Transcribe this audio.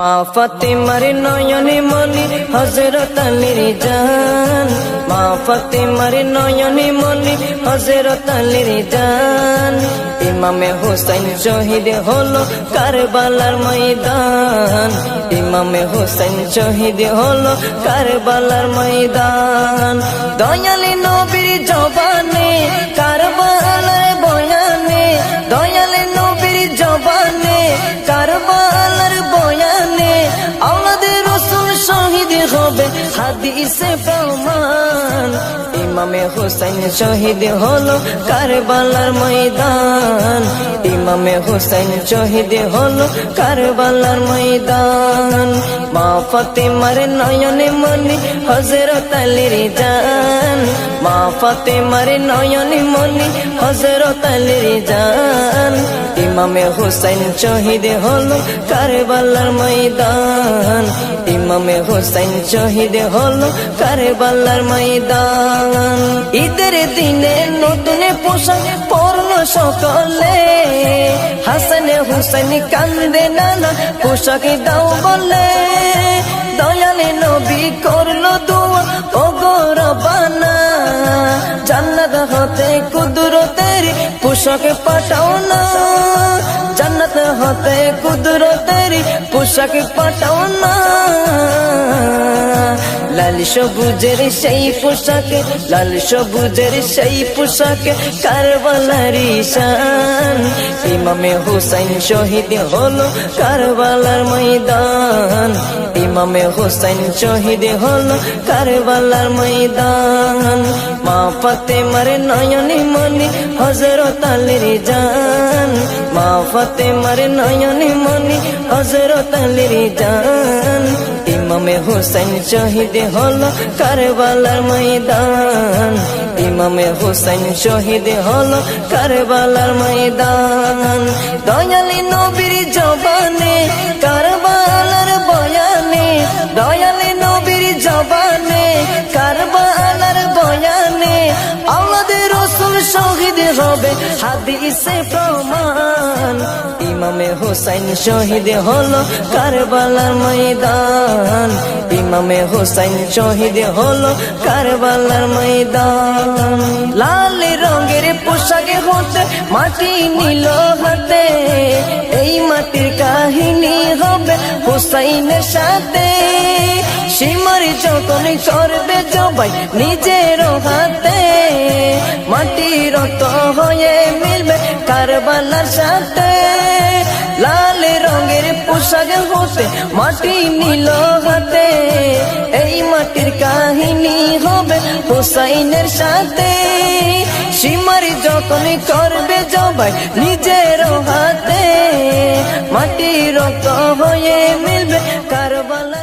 মা ফাতেমার নয়নে মনি হযরত আলীর জান, মা ফাতেমার নয়নে মনি হযরত আলীর জান। ইমামে হোসেন শহীদ হলো কারবালার ময়দান, ইমামে হোসেন শহীদ হলো কারবালার ময়দান। দয়ালি নবীর জবানে কারবালার বয়ানে, দয়ালি নবীর জবানে কারবালার বয়ানে, আওলাদে রাসূল শহীদ হবে হাদিসে প্রমাণ। ইমামে হোসেন শহীদ হলো কারবালার ময়দান, ইমামে হোসেন শহীদ হলো কারবালার ময়দান। মা ফাতেমার নয়নে মনি হযরত আলীর জান, মা ফাতেমার নয়নে মনি হযরত আলীর জান। ইমামে হোসেন শহীদ হলো কারবালার ময়দান, ইমামে হোসেন শহীদ হলো কারবালার ময়দান। ঈদের দিনে নতুন পোশাক পরল সকলে, হাসান হুসেন কান্দে নানা পোশাক দাও বলে। দয়ালে নবী করলো দোয়া ও গো রব্বানা, জান্নাত হতে কুদরতের পোশাক পাঠাও না, জান্নাত হতে কুদরতের পোশাক পাঠাও না। লাল সবুজের সেই পোশাকে, লাল সবুজের সেই পোশাকে কারবালার শান। ইমামে হোসেন শহীদ হলো কারবালার ময়দান, ইমামে হোসেন শহীদ হলো কারবালার ময়দান। মা ফাতেমার নয়নে মনি হযরত আলীর জান, মা ফাতেমার নয়নে মনি হযরত আলীর জান। ইমামে হোসেন শহীদ হলো কারবালার ময়দান, ইমামে হোসেন শহীদ হলো কারবালার ময়দান। দয়ালি নবীর জবানে কারবালার বয়ানে, দয়ালি নবীর জবানে কারবালার বয়ানে, আওলাদে রাসূল শহীদ হবে হাদিসে প্রমাণ। ইমামে হোসেন শহীদ হলো কারবালার ময়দান, ইমামে হোসেন শহীদ হলো কারবালার ময়দান। লাল রঙের পোশাকে হতে মাটি নিল হাতে, এই মাটির কাহিনী হবে হুসাইনের সাথে। সীমার যখন করবে জবাই নিজের হাতে, মাটি রক্ত হয়ে মিলবে কারবালার সাথে। লাল রঙের পোশাক হতে মাটি নিল হাতে, এই মাটির কাহিনী হবে হুসাইনের সাথে। সীমার যখন করবে জবাই নিজের হাতে, মাটি রক্ত হয়ে মিলবে কারবালা।